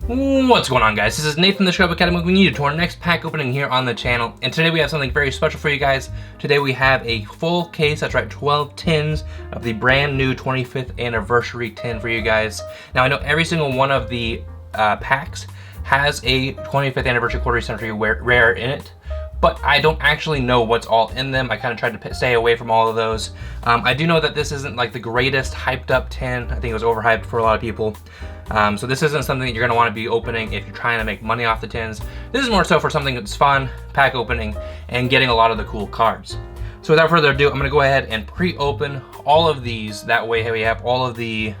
What's going on, guys? This is Nate from the Scrub Academy. We need to our next pack opening here on the channel, and today we have something very special for you guys. Today we have a full case, that's right, 12 tins of the brand new 25th anniversary tin for you guys. Now I know every single one of the packs has a 25th anniversary quarter century rare in it, but I don't actually know what's all in them. I kind of tried to stay away from all of those. I do know that this isn't like the greatest hyped up tin. I think it was overhyped for a lot of people. So this isn't something that you're gonna wanna be opening if you're trying to make money off the tins. This is more so for something that's fun, pack opening, and getting a lot of the cool cards. So without further ado, I'm gonna go ahead and pre-open all of these. That way we have all of the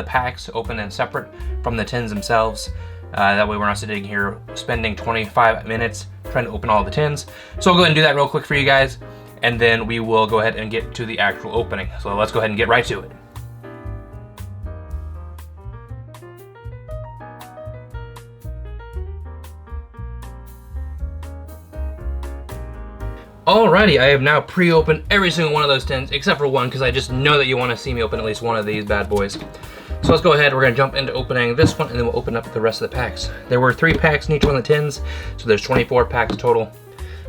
packs open and separate from the tins themselves. That way we're not sitting here spending 25 minutes trying to open all the tins. So I'll go ahead and do that real quick for you guys, and then we will go ahead and get to the actual opening. So let's go ahead and get right to it. Alrighty, I have now pre-opened every single one of those tins, except for one, because I just know that you want to see me open at least one of these bad boys. So let's go ahead, we're going to jump into opening this one, and then we'll open up the rest of the packs. There were 3 packs in each one of the tins, so there's 24 packs total,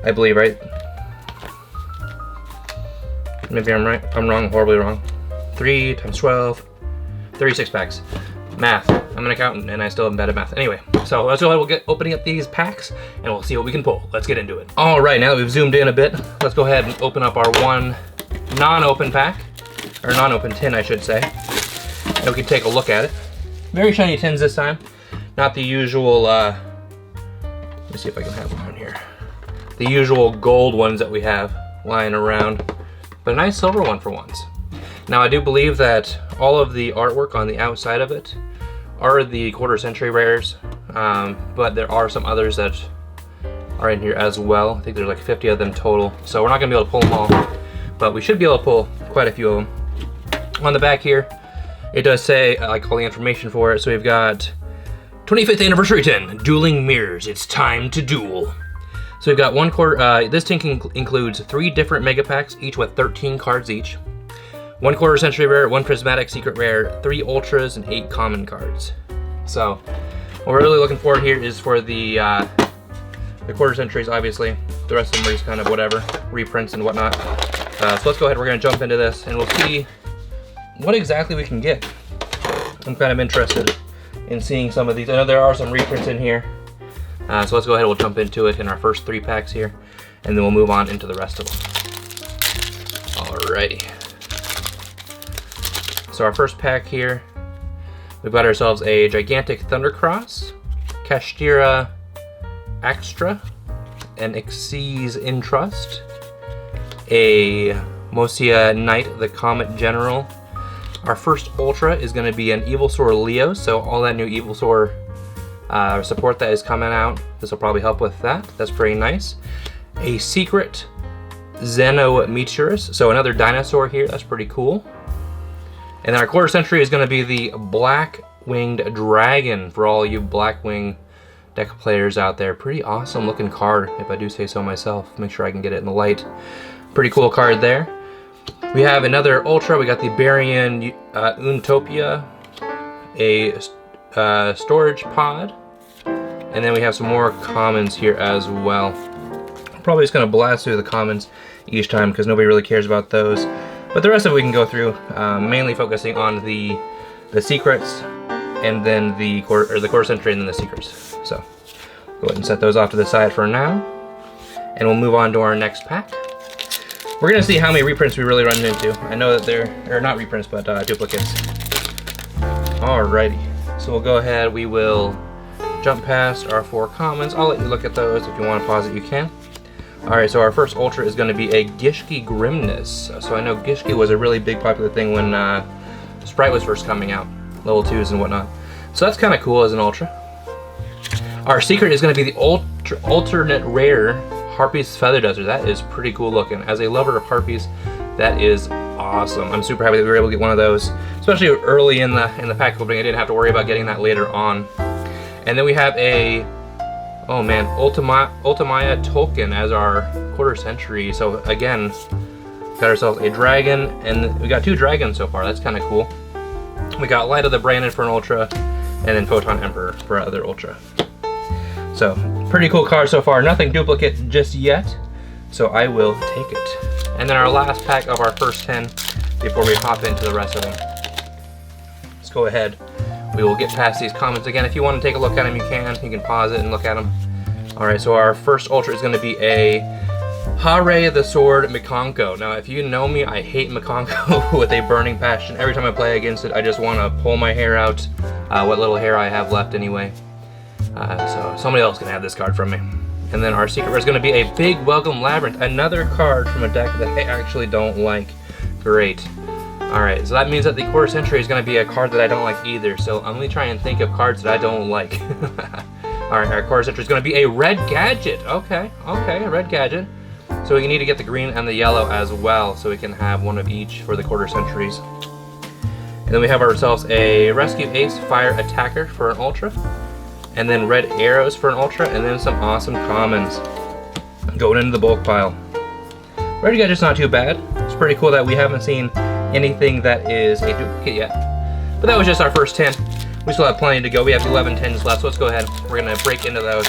I believe, right? Maybe I'm right, I'm wrong, horribly wrong. 3 times 12, 36 packs. Math, I'm an accountant, and I still am bad at math. Anyway, so let's go ahead, we'll get opening up these packs, and we'll see what we can pull. Let's get into it. All right, now that we've zoomed in a bit, let's go ahead and open up our one non-open pack, or non-open tin, I should say. And we can take a look at it. Very shiny tins this time. Not the usual, let me see if I can have one here. The usual gold ones that we have lying around, but a nice silver one for once. Now I do believe that all of the artwork on the outside of it are the quarter century rares, but there are some others that are in here as well. I think there's like 50 of them total, so we're not gonna be able to pull them all, but we should be able to pull quite a few of them. On the back here, it does say like all the information for it. So we've got 25th anniversary tin, dueling mirrors, it's time to duel. So we've got one quarter, this tin includes 3 different mega packs, each with 13 cards each. 1 quarter century rare, 1 prismatic secret rare, 3 ultras, and 8 common cards. So what we're really looking for here is for the quarter centuries, obviously. The rest of them are just kind of whatever, reprints and whatnot. So let's go ahead, we're gonna jump into this and we'll see what exactly we can get. I'm kind of interested in seeing some of these. I know there are some reprints in here. So let's go ahead, we'll jump into it in our first 3 packs here, and then we'll move on into the rest of them. Alrighty. So our first pack here, we've got ourselves a gigantic Thundercross, Kashtira Extra, an Xyz Intrust, a Mosia Knight the Comet General. Our first Ultra is going to be an Evilsaur Leo, so all that new Evilsaur support that is coming out, this will probably help with that. That's pretty nice. A Secret Xeno Meteorus, so another dinosaur here, that's pretty cool. And then our quarter century is going to be the Black Winged Dragon for all you Blackwing deck players out there. Pretty awesome looking card, if I do say so myself. Make sure I can get it in the light. Pretty cool card there. We have another Ultra. We got the Barian Untopia, a storage pod, and then we have some more commons here as well. I'm probably just going to blast through the commons each time because nobody really cares about those. But the rest of it we can go through, mainly focusing on the secrets, and then the quarter century, and then the secrets. So go ahead and set those off to the side for now, and we'll move on to our next pack. We're gonna see how many reprints we really run into. I know that they're not reprints, but duplicates. Alrighty, so we'll go ahead. We will jump past our 4 commons. I'll let you look at those. If you want to pause it, you can. Alright, so our first Ultra is going to be a Gishki Grimness. So I know Gishki was a really big popular thing when Sprite was first coming out, level 2s and whatnot. So that's kind of cool as an Ultra. Our secret is going to be the alternate rare Harpy's Feather Duster. That is pretty cool looking. As a lover of Harpies, that is awesome. I'm super happy that we were able to get one of those, especially early in the pack opening. I didn't have to worry about getting that later on. And then we have a oh man, Ultimaya Tolkien as our quarter century. So again, got ourselves a dragon, and we got 2 dragons so far. That's kind of cool. We got Light of the Brandon for an Ultra, and then Photon Emperor for our other Ultra. So, pretty cool card so far. Nothing duplicate just yet, so I will take it. And then our last pack of our first 10 before we hop into the rest of them. Let's go ahead. We will get past these comments again. If you want to take a look at them, you can pause it and look at them. All right, so our first Ultra is going to be a Hare the Sword Mikanko. Now, if you know me, I hate Mikanko with a burning passion. Every time I play against it, I just want to pull my hair out, what little hair I have left anyway. So somebody else can have this card from me. And then our secret is going to be a Big Welcome Labyrinth, another card from a deck that I actually don't like. Great. Alright, so that means that the Quarter Century is going to be a card that I don't like either, so I'm going to try and think of cards that I don't like. Alright, our Quarter Century is going to be a Red Gadget. Okay, a Red Gadget. So we need to get the green and the yellow as well, so we can have one of each for the Quarter Centuries. And then we have ourselves a Rescue Ace Fire Attacker for an Ultra, and then Red Arrows for an Ultra, and then some awesome commons going into the bulk pile. Red Gadget's not too bad. It's pretty cool that we haven't seen anything that is a duplicate yet. But that was just our first 10. We still have plenty to go. We have 11 10s left, so let's go ahead. We're going to break into those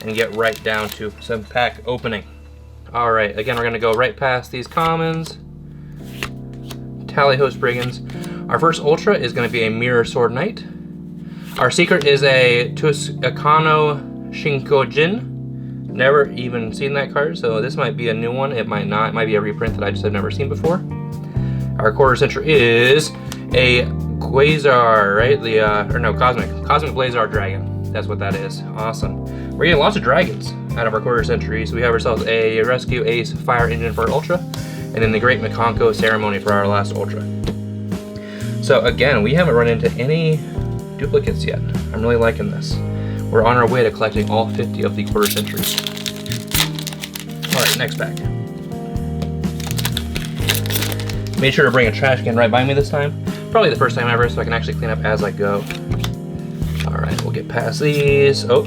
and get right down to some pack opening. Alright, again, we're going to go right past these commons. Tally Host Brigands. Our first Ultra is going to be a Mirror Sword Knight. Our secret is a Tuscano Shinkojin. Never even seen that card, so this might be a new one. It might not. It might be a reprint that I just have never seen before. Our Quarter Century is a Quasar, right? Cosmic Blazar Dragon. That's what that is. Awesome. We're getting lots of dragons out of our Quarter Century. So we have ourselves a Rescue Ace Fire Engine for Ultra, and then the Great Mikanko Ceremony for our last Ultra. So again, we haven't run into any duplicates yet. I'm really liking this. We're on our way to collecting all 50 of the Quarter Centuries. Alright, next pack. Made sure to bring a trash can right by me this time. Probably the first time ever, so I can actually clean up as I go. Alright, we'll get past these. Oh.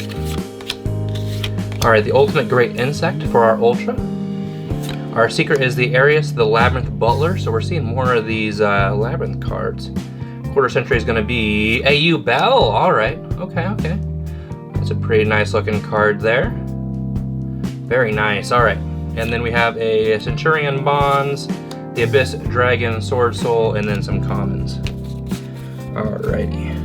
Alright, the Ultimate Great Insect for our Ultra. Our secret is the Arius the Labyrinth Butler, so we're seeing more of these Labyrinth cards. Quarter Century is going to be a Bell. Alright, okay. That's a pretty nice looking card there. Very nice, alright. And then we have a Centurion Bonds, the Abyss Dragon, Sword Soul, and then some commons. Alrighty.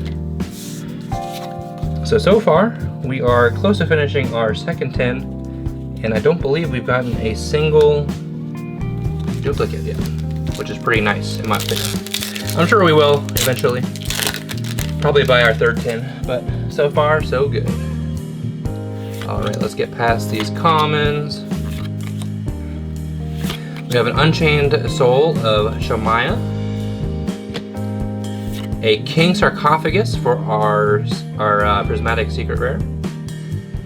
So far, we are close to finishing our second 10, and I don't believe we've gotten a single duplicate yet, which is pretty nice in my opinion. I'm sure we will eventually, probably by our third 10, but so far, so good. Alright, let's get past these commons. We have an Unchained Soul of Shamaya, a King Sarcophagus for our Prismatic Secret Rare,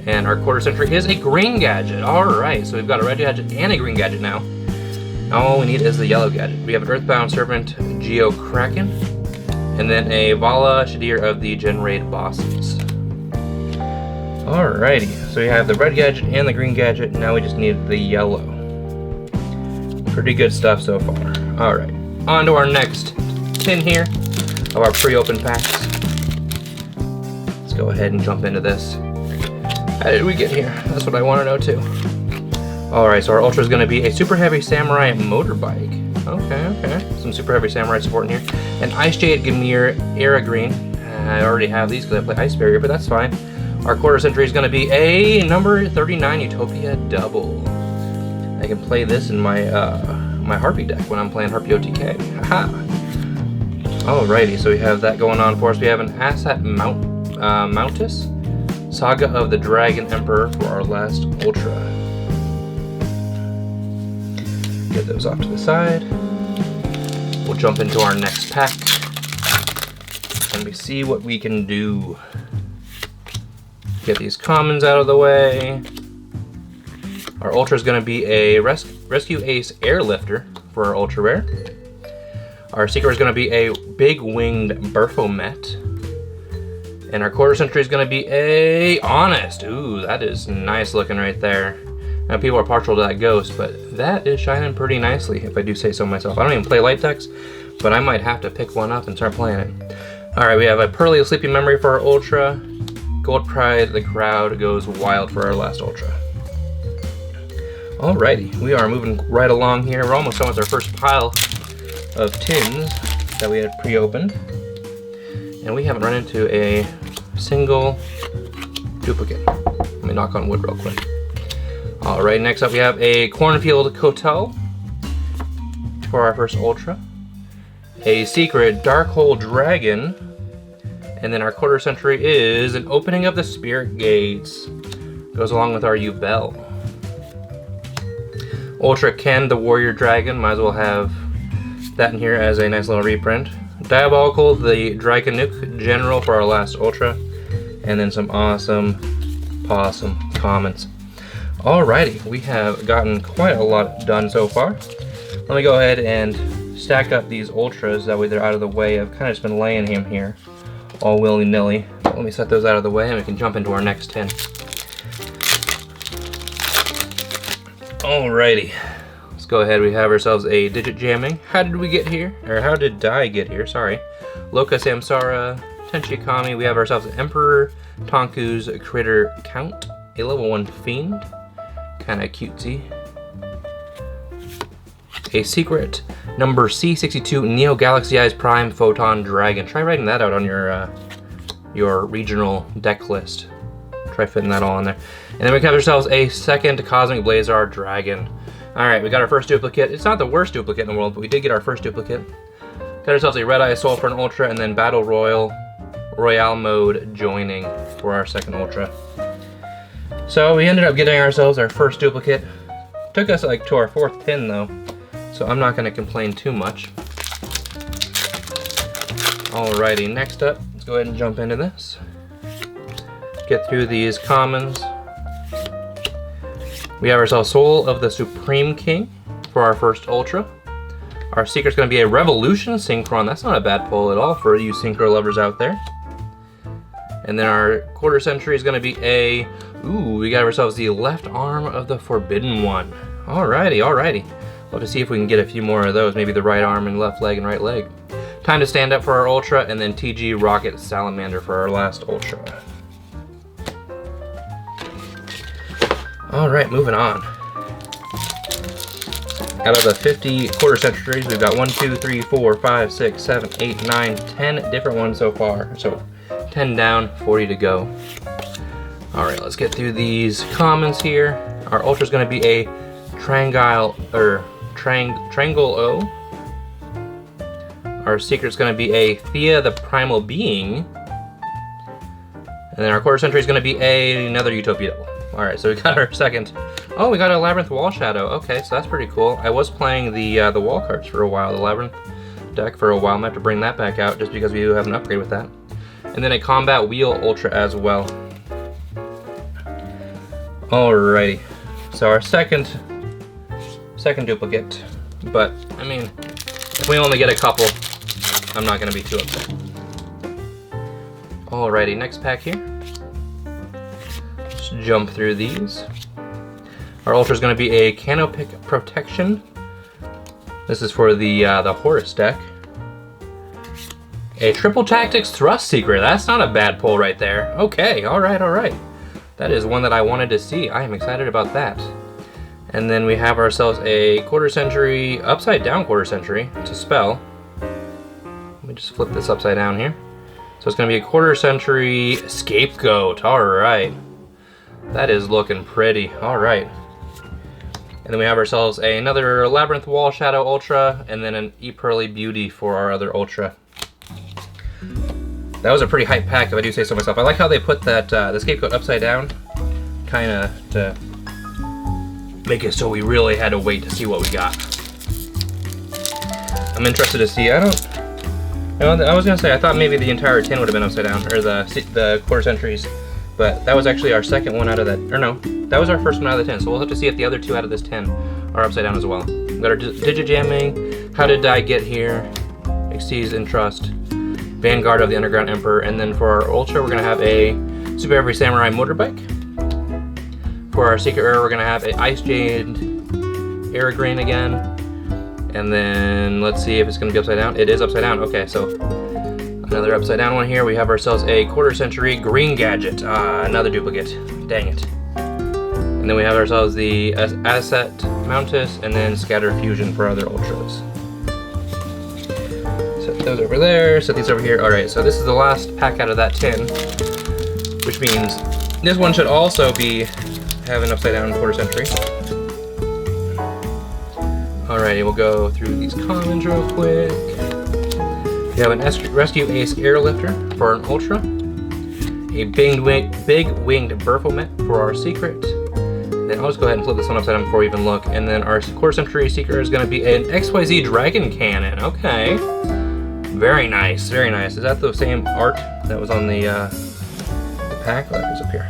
and our Quarter Century is a Green Gadget. Alright, so we've got a Red Gadget and a Green Gadget now. Now all we need is the Yellow Gadget. We have an Earthbound Servant Geo Kraken, and then a Vala Shadir of the Gen Raid Bosses. Alrighty, so we have the Red Gadget and the Green Gadget. Now we just need the Yellow. Pretty good stuff so far. Alright, on to our next tin here of our pre-opened packs. Let's go ahead and jump into this. How did we get here? That's what I want to know too. Alright, so our Ultra is going to be a Super Heavy Samurai Motorbike. Okay. Some Super Heavy Samurai support in here. An Ice Jade Gamir Era Green. I already have these because I play Ice Barrier, but that's fine. Our Quarter Century is going to be a number 39 Utopia Double. I can play this in my my Harpy deck when I'm playing Harpy OTK. Haha! Alrighty, so we have that going on for us. We have an Asset Mountus, Saga of the Dragon Emperor for our last Ultra. Get those off to the side. We'll jump into our next pack and we see what we can do. Get these commons out of the way. Our Ultra is going to be a Rescue Ace Airlifter for our Ultra Rare. Our Secret is going to be a Big Winged Baphomet. And our Quarter Century is going to be a Honest. Ooh, that is nice looking right there. Now people are partial to that Ghost, but that is shining pretty nicely if I do say so myself. I don't even play light decks, but I might have to pick one up and start playing it. Alright, we have a Pearly Sleeping Memory for our Ultra. Gold Pride, the crowd goes wild for our last Ultra. Alrighty, we are moving right along here. We're almost done with our first pile of tins that we had pre-opened. And we haven't run into a single duplicate. Let me knock on wood real quick. Alright, next up we have a Cornfield Kotel for our first Ultra. A secret Dark Hole Dragon. And then our quarter century is an Opening of the Spirit Gates. Goes along with our yugioh. Ultra Ken the Warrior Dragon, might as well have that in here as a nice little reprint. Diabolical the Dragonuk General for our last Ultra. And then some awesome possum comments. Alrighty, we have gotten quite a lot done so far. Let me go ahead and stack up these Ultras, that way they're out of the way. I've kind of just been laying him here all willy-nilly. Let me set those out of the way and we can jump into our next 10. Alrighty, let's go ahead. We have ourselves a digit jamming. How did we get here? Or how did I get here? Sorry. Loka Samsara, Tenchi Kami. We have ourselves an Emperor Tonku's Critter Count, a level 1 Fiend. Kind of cutesy. A secret number C62 Neo Galaxy Eyes Prime Photon Dragon. Try writing that out on your regional deck list. Try fitting that all in there. And then we have ourselves a second Cosmic Blazar Dragon. Alright, we got our first duplicate. It's not the worst duplicate in the world, but we did get our first duplicate. Got ourselves a Red Eye Soul for an Ultra, and then Battle Royale mode joining for our second Ultra. So we ended up getting ourselves our first duplicate. Took us like to our 4th tin though, so I'm not going to complain too much. Alrighty, next up, let's go ahead and jump into this. Get through these commons. We have ourselves Soul of the Supreme King for our first Ultra. Our secret's going to be a Revolution Synchron. That's not a bad pull at all for you synchro lovers out there. And then our quarter century is going to be a... Ooh, we got ourselves the left arm of the Forbidden One. Alrighty, alrighty. Love to see if we can get a few more of those. Maybe the right arm and left leg and right leg. Time to stand up for our Ultra, and then TG Rocket Salamander for our last Ultra. Alright, moving on. Out of the 50 quarter centuries, we've got 1, 2, 3, 4, 5, 6, 7, 8, 9, 10 different ones so far. So 10 down, 40 to go. Alright, let's get through these commons here. Our Ultra is going to be a Triangle O. Our secret is going to be a Thea the Primal Being. And then our quarter century is going to be another Utopia Devil. Alright, so we got our second. Oh, we got a Labyrinth Wall Shadow. Okay, so that's pretty cool. I was playing the wall cards for a while, the Labyrinth deck for a while. I'm going to have to bring that back out just because we do have an upgrade with that. And then a Combat Wheel Ultra as well. Alrighty, so our second duplicate, but I mean, if we only get a couple, I'm not going to be too upset. Alrighty, next pack here. Let's jump through these. Our Ultra is going to be a Canopic Protection. This is for the Horus deck. A Triple Tactics Thrust Secret. That's not a bad pull right there. Okay, alright, alright. That is one that I wanted to see. I am excited about that. And then we have ourselves a quarter century, upside down quarter century to spell. Let me just flip this upside down here. So it's going to be a quarter century Scapegoat. Alright. That is looking pretty. Alright. And then we have ourselves another Labyrinth Wall Shadow Ultra, and then an E-Pearly Beauty for our other Ultra. That was a pretty hype pack, if I do say so myself. I like how they put that the Scapegoat upside down, kind of to make it so we really had to wait to see what we got. I'm interested to see. I was gonna say I thought maybe the entire tin would have been upside down, or the quarter centuries, but that was actually our second one out of that. Or no, that was our first one out of the 10. So we'll have to see if the other 2 out of this 10 are upside down as well. We got our Digit Jamming, How Did I Get Here, Exceeds in Trust, Vanguard of the Underground Emperor, and then for our Ultra, we're going to have a Super Every Samurai Motorbike. For our Secret Rare, we're going to have a Ice Jade Aragrain again. And then let's see if it's going to be upside down. It is upside down. Okay, so Another upside down one here. We have ourselves a quarter century green gadget. Another duplicate. Dang it. And then we have ourselves the Asset Mountus and then Scatter Fusion for other ultras. Set those over there, set these over here. Alright, so this is the last pack out of that tin, which means this one should also have an upside down quarter century. Alrighty, we'll go through these commons real quick. We have an Rescue Ace Airlifter for an ultra, a big winged Burfomet for our secret. Then I'll just go ahead and flip this one upside down before we even look. And then our quarter century seeker is going to be an XYZ Dragon Cannon. Okay, very nice, very nice. Is that the same art that was on the pack? Oh, that goes up here.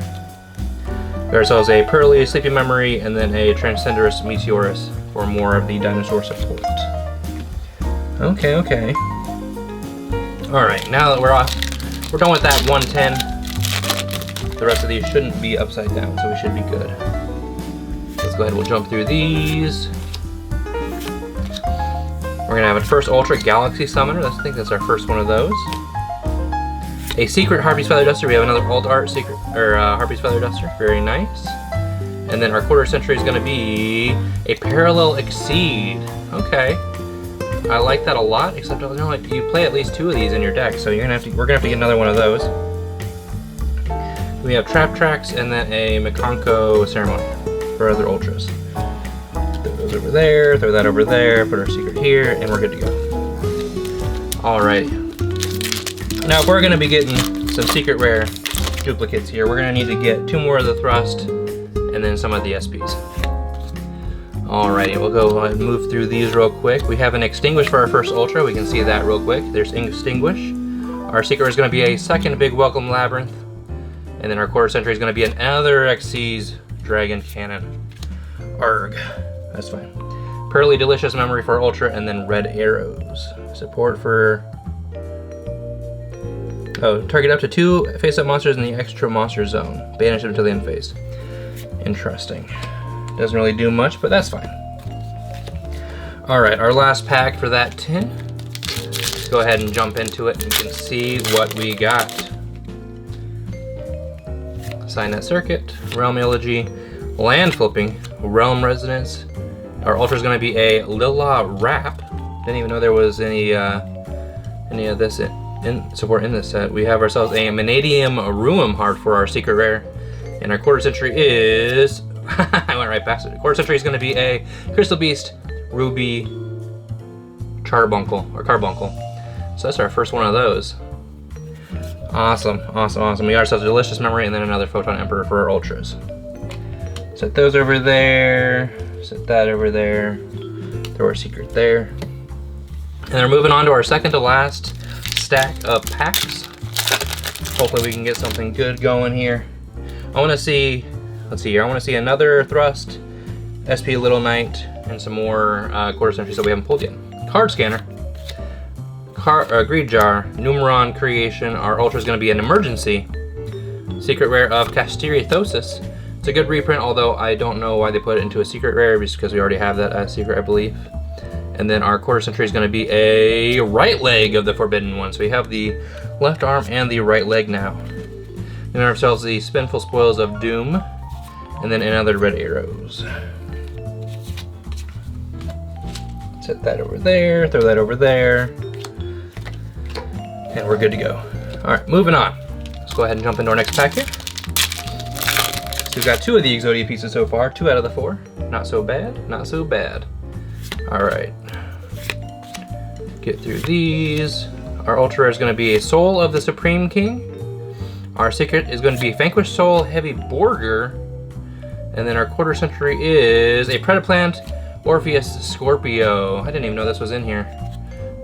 We have ourselves a Pearly Sleepy Memory and then a Transcenderous Meteorus for more of the dinosaur support. Okay, okay. Alright, now that we're done with that 110, the rest of these shouldn't be upside down, so we should be good. Let's go ahead and we'll jump through these. We're gonna have a first Ultra Galaxy Summoner. I think that's our first one of those. A secret Harpy's Feather Duster. We have another alt art secret Harpy's Feather Duster. Very nice. And then our quarter century is gonna be a Parallel Exceed. Okay. I like that a lot, except like you play at least 2 of these in your deck, so we're gonna have to get another one of those. We have Trap Tracks and then a Makonko Ceremony for other ultras. Throw those over there, throw that over there, put our secret here, and we're good to go. Alright. Now if we're gonna be getting some secret rare duplicates here, we're gonna need to get 2 more of the Thrust and then some of the SPs. Alrighty, we'll go ahead and move through these real quick. We have an Extinguish for our first Ultra. We can see that real quick. There's Extinguish. Our secret is going to be a second Big Welcome Labyrinth. And then our quarter century is going to be another Xyz Dragon Cannon. Arg. That's fine. Pearly Delicious Memory for Ultra, and then Red Arrows. Support for... Oh, target up to 2 face-up monsters in the extra monster zone. Banish them to the end phase. Interesting. Doesn't really do much, but that's fine. Alright, our last pack for that tin. Let's go ahead and jump into it and you can see what we got. Signet Circuit, Realm Elegy, Land Flipping, Realm Resonance. Our Ultra is going to be a Lila Wrap. Didn't even know there was any of this in support in this set. We have ourselves a Vanadium Ruum Heart for our secret rare. And our quarter century is... I went right past it. Quarter century is going to be a Crystal Beast, Ruby, Carbuncle. So that's our first one of those. Awesome, awesome, awesome. We got ourselves a Delicious Memory and then another Photon Emperor for our ultras. Set those over there. Set that over there. Throw our secret there. And then we're moving on to our second to last stack of packs. Hopefully we can get something good going here. I want to see... Let's see here, I want to see another Thrust, SP Little Knight, and some more quarter centuries that we haven't pulled yet. Card Scanner, Greed Jar, Numeron Creation. Our Ultra is going to be an Emergency. Secret Rare of Casteriothesis. It's a good reprint, although I don't know why they put it into a secret rare, just because we already have that secret, I believe. And then our quarter century is going to be a right leg of the Forbidden One. So we have the left arm and the right leg now. And ourselves the Spinful Spoils of Doom. And then another Red Arrows. Set that over there, throw that over there. And we're good to go. Alright, moving on. Let's go ahead and jump into our next pack here. So we've got 2 of the Exodia pieces so far, 2 out of the 4. Not so bad, not so bad. Alright. Get through these. Our Ultra is going to be a Soul of the Supreme King. Our secret is going to be Vanquished Soul Heavy Borger. And then our quarter century is a Predaplant Orpheus Scorpio. I didn't even know this was in here.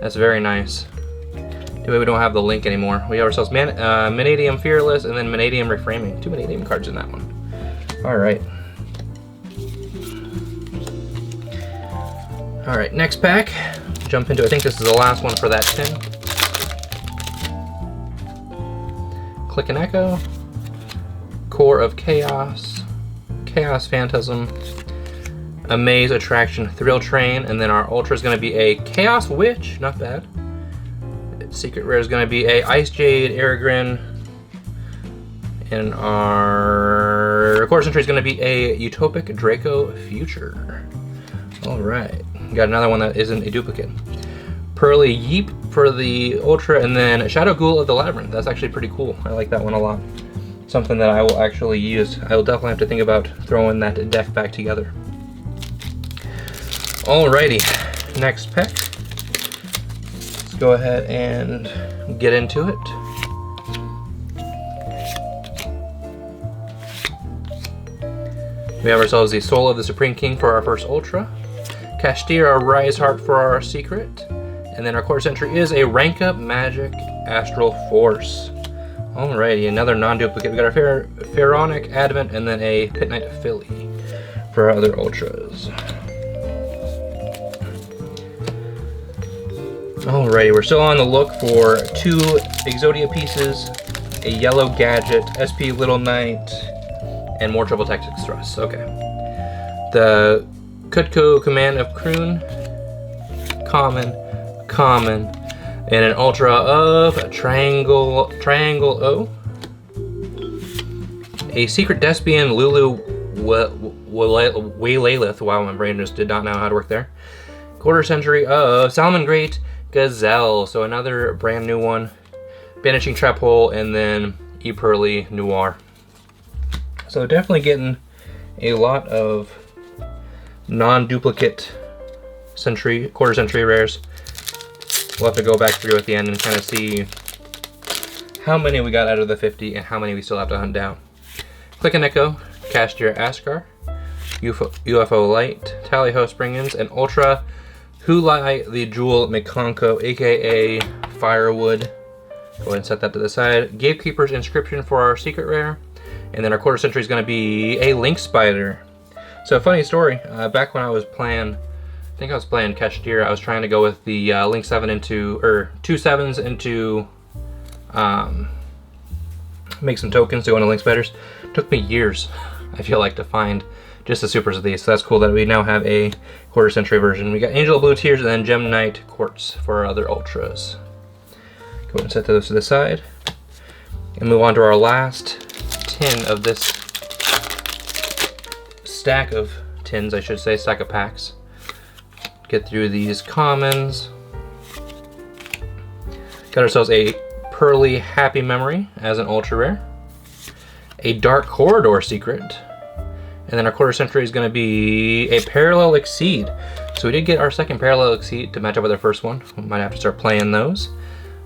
That's very nice. Too bad we don't have the link anymore. We have ourselves Vanadium Fearless and then Vanadium Reframing. 2 Vanadium cards in that one. Alright. Alright, next pack. Jump into, I think this is the last one for that tin. Click and Echo. Core of Chaos. Chaos Phantasm, Amaze Attraction, Thrill Train, and then our Ultra is going to be a Chaos Witch, not bad. Secret rare is going to be a Ice Jade Aragorn. And our Quarter Century is going to be a Utopic Draco Future. Alright, got another one that isn't a duplicate. Pearly Yeep for the Ultra, and then Shadow Ghoul of the Labyrinth. That's actually pretty cool. I like that one a lot. Something that I will actually use. I will definitely have to think about throwing that deck back together. Alrighty, next pack. Let's go ahead and get into it. We have ourselves the Soul of the Supreme King for our first Ultra. Kashtira Rise Heart for our secret. And then our Quarter Century is a Rank Up Magic Astral Force. Alrighty, another non-duplicate. We got our Pharaonic Advent and then a Pit Knight Philly for our other Ultras. Alrighty, we're still on the look for 2 Exodia pieces, a Yellow Gadget, SP Little Knight, and more Triple Tactics Thrusts. Okay. The Kutko Command of Kroon, common, and an Ultra of Triangle O. A Secret Despian Lulu Waylelith. Wow, my brain just did not know how to work there. Quarter Century of Salmon Great Gazelle. So another brand new one. Banishing Trap Hole, and then E-Pearly Noir. So definitely getting a lot of non-duplicate Quarter Century rares. We'll have to go back through at the end and kind of see how many we got out of the 50 and how many we still have to hunt down. Click and Echo, Kashtira Askar, UFO Light, Tally-Ho Springans, and Ultra Hulai the Jewel Mikonko, aka Firewood. Go ahead and set that to the side. Gatekeeper's Inscription for our secret rare. And then our Quarter Century is going to be a Link Spider. So, funny story, back when I was playing, I think I was playing Kashtira, I was trying to go with the Link 7 into, or 2 7s into, make some tokens to go into Link Spiders. Took me years, I feel like, to find just the supers of these. So that's cool that we now have a Quarter Century version. We got Angel of Blue Tears and then Gem Knight Quartz for our other Ultras. Go ahead and set those to the side. And move on to our last tin of this stack of tins, I should say, stack of packs. Get through these commons. Got ourselves a Pearly Happy Memory as an ultra rare. A Dark Corridor secret. And then our Quarter Century is going to be a Parallel Exceed. So we did get our second Parallel Exceed to match up with our first one. We might have to start playing those.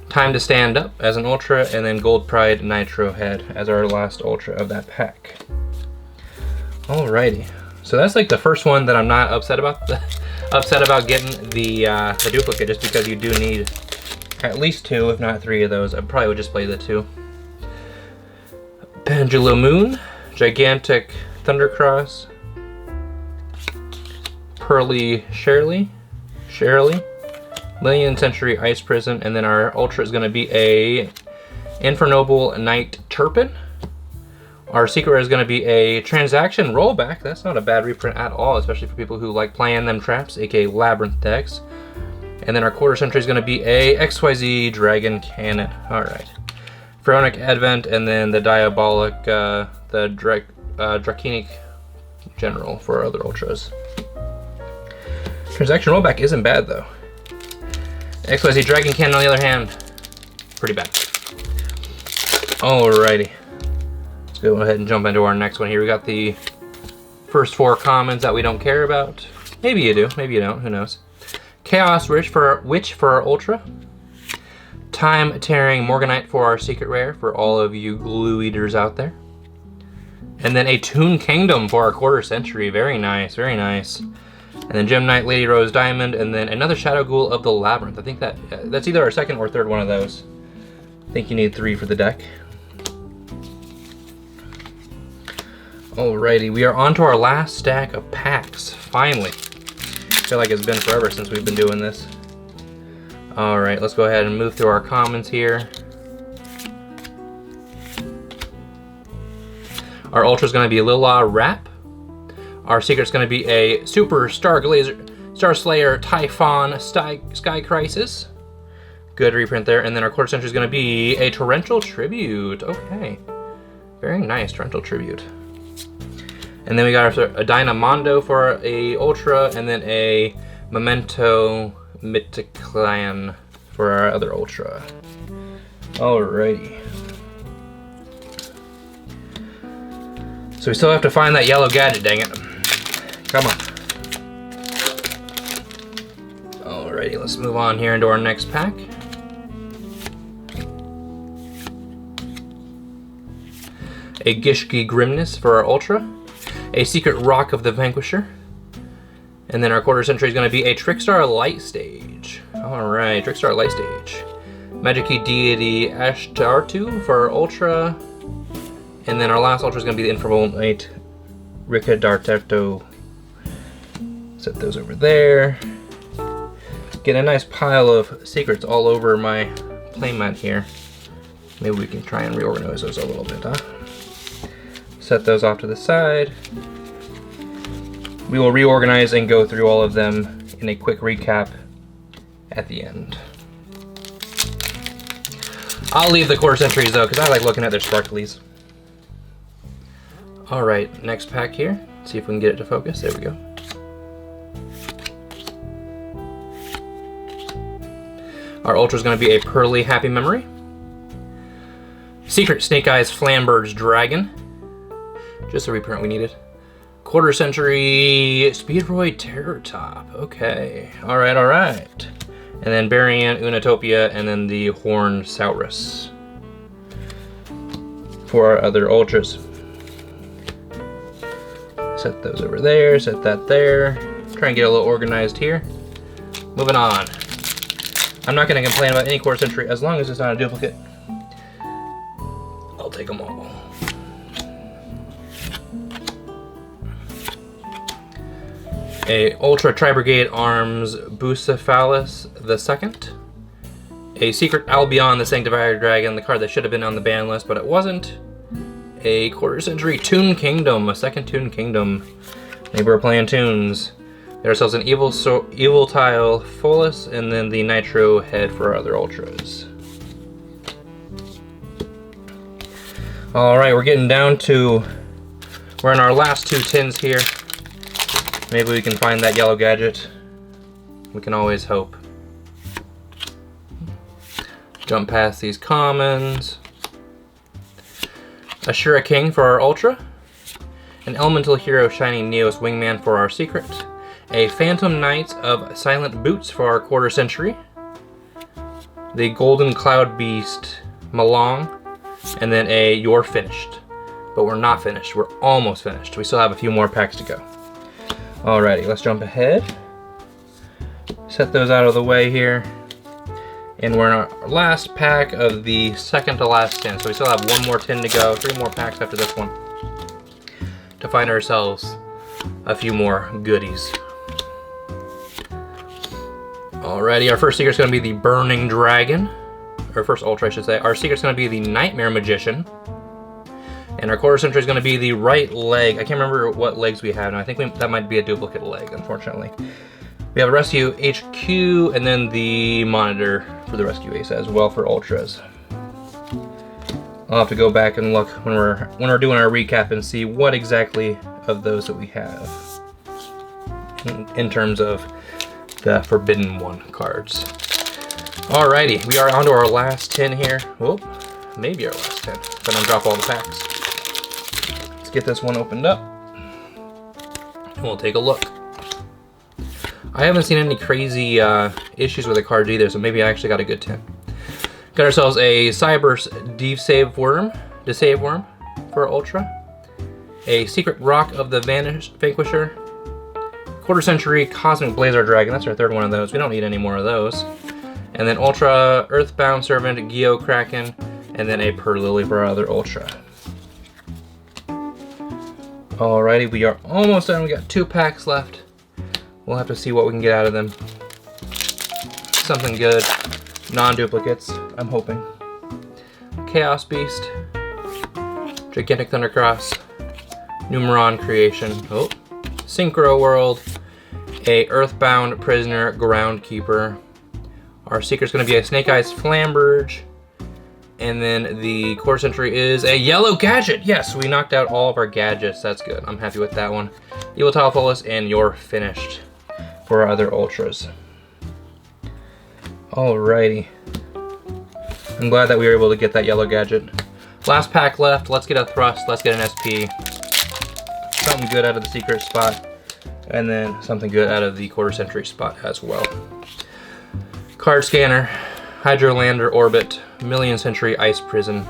Time to Stand Up as an ultra, and then Gold Pride Nitro Head as our last ultra of that pack. Alrighty, so that's like the first one that I'm not upset about. Upset about getting the duplicate, just because you do need at least 2, if not 3 of those. I probably would just play the 2. Pendulum Moon, Gigantic Thundercross, Pearly Shirley, Million Century Ice Prison, and then our ultra is going to be a Infernoble Knight Turpin. Our secret rare is going to be a Transaction Rollback. That's not a bad reprint at all, especially for people who like playing them traps, aka Labyrinth decks. And then our Quarter Century is going to be a XYZ Dragon Cannon. Alright. Pharaonic Advent, and then the Diabolic, Draconic General for our other ultras. Transaction Rollback isn't bad though. XYZ Dragon Cannon, on the other hand, pretty bad. Alrighty. Let's go ahead and jump into our next one here. We got the first 4 commons that we don't care about. Maybe you do, maybe you don't, who knows. Chaos Witch for our ultra. Time Tearing Morganite for our secret rare, for all of you glue eaters out there. And then a Toon Kingdom for our Quarter Century. Very nice, very nice. And then Gem Knight, Lady Rose Diamond, and then another Shadow Ghoul of the Labyrinth. I think that's either our second or third one of those. I think you need 3 for the deck. Alrighty, we are on to our last stack of packs, finally. I feel like it's been forever since we've been doing this. Alright, let's go ahead and move through our commons here. Our ultra is going to be Lila Wrap. Our secret is going to be a Super Star Slayer Typhon Sky Crisis. Good reprint there. And then our quarter century is going to be a Torrential Tribute. Okay. Very nice, Torrential Tribute. And then we got a Dynamondo for a Ultra, and then a Memento Mythiclan for our other Ultra. Alrighty. So we still have to find that yellow gadget, dang it. Come on. Alrighty, let's move on here into our next pack. A Gishki Grimness for our Ultra. A Secret Rock of the Vanquisher. And then our quarter century is going to be a Trickstar Light Stage. Alright, Trickstar Light Stage. Magic-y Deity Ashtartu for our Ultra. And then our last Ultra is going to be the Infernal Knight Riccadartetto. Set those over there. Get a nice pile of secrets all over my playmat here. Maybe we can try and reorganize those a little bit, huh? Set those off to the side. We will reorganize and go through all of them in a quick recap at the end. I'll leave the quarter centuries though, because I like looking at their sparklies. Alright, next pack here. See if we can get it to focus. There we go. Our Ultra is going to be a Pearly Happy Memory. Secret Snake Eyes Flamberge Dragon. Just a reprint we needed. Quarter Century Speedroid Terror Top. Okay. Alright, alright. And then Barian Unatopia, and then the Horned Saurus for our other Ultras. Set those over there, set that there. Try and get a little organized here. Moving on. I'm not going to complain about any quarter century as long as it's not a duplicate. I'll take them all. A Ultra Tri-Brigade Arms Bucephalus II. A Secret Albion the Sanctifier Dragon, the card that should have been on the ban list, but it wasn't. A quarter century Toon Kingdom, a second Toon Kingdom. Maybe we're playing tunes. Get ourselves an Evil Tile Folus, and then the Nitro Head for our other Ultras. Alright, we're getting down to, we're in our last two tins here. Maybe we can find that yellow gadget. We can always hope. Jump past these commons. A Shura King for our Ultra. An Elemental Hero Shining Neos Wingman for our Secret. A Phantom Knight of Silent Boots for our quarter century. The Golden Cloud Beast Malong. And then a You're Finished. But we're not finished. We're almost finished. We still have a few more packs to go. Alrighty, let's jump ahead. Set those out of the way here. And we're in our last pack of the second to last tin. So we still have one more tin to go, 3 more packs after this one, to find ourselves a few more goodies. Alrighty, our first secret's gonna be the Burning Dragon. Or first Ultra, I should say. Our secret's gonna be the Nightmare Magician. And our quarter century is going to be the right leg. I can't remember what legs we have, and I think that might be a duplicate leg, unfortunately. We have a Rescue HQ, and then the Monitor for the Rescue Ace as well for Ultras. I'll have to go back and look when we're doing our recap and see what exactly of those that we have in terms of the Forbidden One cards. Alrighty, we are on to our last tin here. Whoop, maybe our last tin. Then I'll drop all the packs. Get this one opened up and we'll take a look. I haven't seen any crazy issues with the cards either, so maybe I actually got a good 10. Got ourselves a Cyber's Deceive Worm for Ultra, a Secret Rock of the Vanquisher, quarter century Cosmic Blazer Dragon, that's our third one of those, we don't need any more of those, and then Ultra Earthbound Servant, Yugioh Kraken, and then a Perlily for our other Ultra. Alrighty, we are almost done. We got 2 packs left. We'll have to see what we can get out of them. Something good. Non-duplicates, I'm hoping. Chaos Beast. Gigantic Thundercross. Numeron Creation. Oh. Synchro World. A Earthbound Prisoner Groundkeeper. Our secret's gonna be a Snake Eyes Flamberge. And then the quarter century is a yellow gadget. Yes, we knocked out all of our gadgets. That's good. I'm happy with that one. Evil Talofolus, and you're finished for our other ultras. Alrighty. I'm glad that we were able to get that yellow gadget. Last pack left. Let's get a thrust. Let's get an SP. Something good out of the secret spot. And then something good out of the quarter century spot as well. Card scanner. Hydrolander Orbit, Million Century Ice Prison,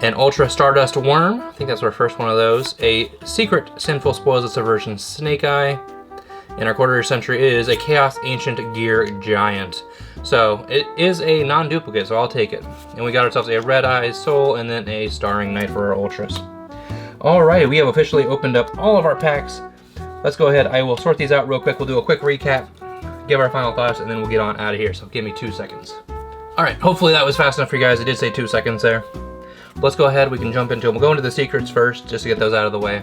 an Ultra Stardust Worm, I think that's our first one of those, a Secret Sinful Spoils of Subversion Snake Eye, and our quarter century is a Chaos Ancient Gear Giant. So it is a non-duplicate, so I'll take it. And we got ourselves a Red Eyes Soul and then a Starring Knight for our Ultras. Alright, we have officially opened up all of our packs. Let's go ahead, I will sort these out real quick, we'll do a quick recap, give our final thoughts, and then we'll get on out of here, so give me 2 seconds. Alright, hopefully that was fast enough for you guys. I did say 2 seconds there. Let's go ahead, we can jump into them. We'll go into the secrets first, just to get those out of the way.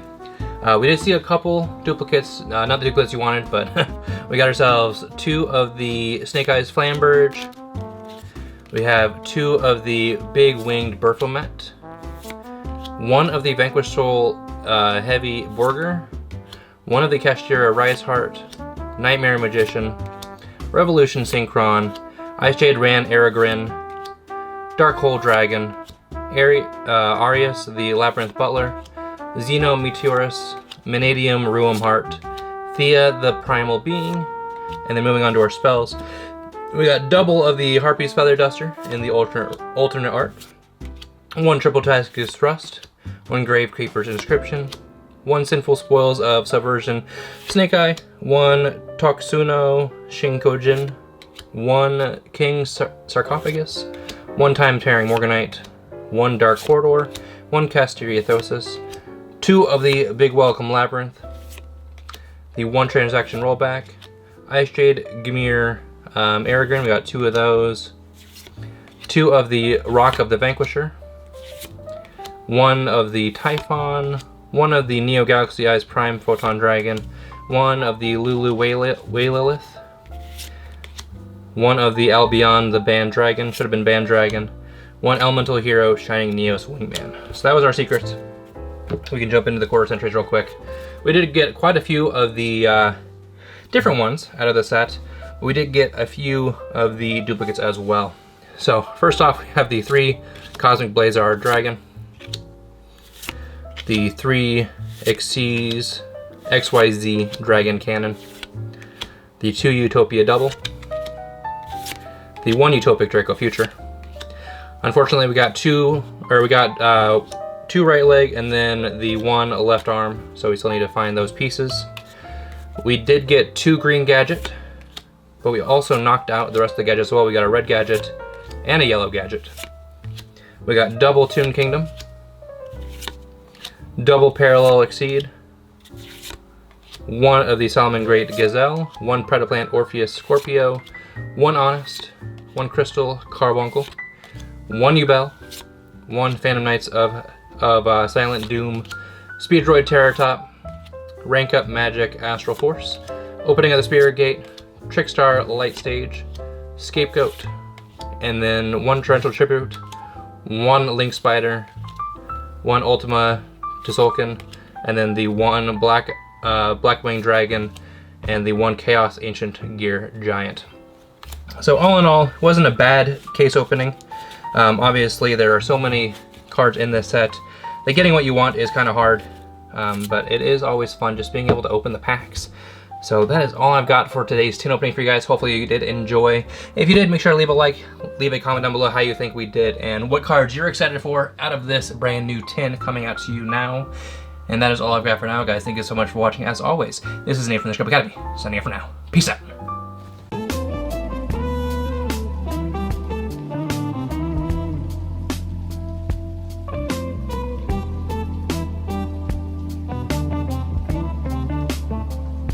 We did see a couple duplicates, not the duplicates you wanted, but we got ourselves 2 of the Snake Eyes Flamberge. We have 2 of the Big Winged Berfomet. 1 of the Vanquished Soul Heavy Borger. 1 of the Kashtira Rise Heart. Nightmare Magician. Revolution Synchron. Ice Jade Ran Aragrin, Dark Hole Dragon, Arius the Labyrinth Butler, Xeno Meteorus, Manadium Ruum Heart, Thea the Primal Being, and then moving on to our spells. We got double of the Harpy's Feather Duster in the alternate art, 1 Triple Taskus Thrust, 1 Grave Creeper's Inscription, 1 Sinful Spoils of Subversion Snake Eye, 1 Toksuno Shinkojin, 1 King Sarcophagus, 1 Time Tearing Morganite, 1 Dark Corridor, 1 Casteriothosis, 2 of the Big Welcome Labyrinth, the 1 Transaction Rollback, Ice Jade Gmir Aragorn, we got 2 of those, 2 of the Rock of the Vanquisher, 1 of the Typhon, 1 of the Neo Galaxy Eyes Prime Photon Dragon, 1 of the Lulu Waylilith, 1 of the Albion the Band Dragon, should have been Band Dragon, 1 Elemental Hero Shining Neos Wingman. So that was our secrets. We can jump into the quarter centuries real quick. We did get quite a few of the different ones out of the set. We did get a few of the duplicates as well. So first off, we have the 3 Cosmic Blazar Dragon, the 3 Xyz XYZ Dragon Cannon, the 2 Utopia Double, the 1 Utopic Draco Future. Unfortunately, we got 2 right leg and then the 1 left arm, so we still need to find those pieces. We did get 2 green gadget, but we also knocked out the rest of the gadgets as well. We got a red gadget and a yellow gadget. We got double Toon Kingdom, double Parallel Exceed, 1 of the Solomon Great Gazelle, 1 Predaplant Orpheus Scorpio, 1 Honest, 1 Crystal Carbuncle, 1 Ubel, 1 Phantom Knights of Silent Doom, Speed Droid Terrortop, Rank Up Magic Astral Force, Opening of the Spirit Gate, Trickstar Light Stage, Scapegoat, and then 1 Torrential Tribute, 1 Link Spider, 1 Ultima Tzolk'in, and then the 1 Blackwing Dragon, and the 1 Chaos Ancient Gear Giant. So all in all, it wasn't a bad case opening. Obviously, there are so many cards in this set that getting what you want is kind of hard, but it is always fun just being able to open the packs. So that is all I've got for today's tin opening for you guys. Hopefully you did enjoy. If you did, make sure to leave a like, leave a comment down below how you think we did, and what cards you're excited for out of this brand new tin coming out to you now. And that is all I've got for now, guys. Thank you so much for watching. As always, this is Nate from the Scope Academy, signing out for now. Peace out.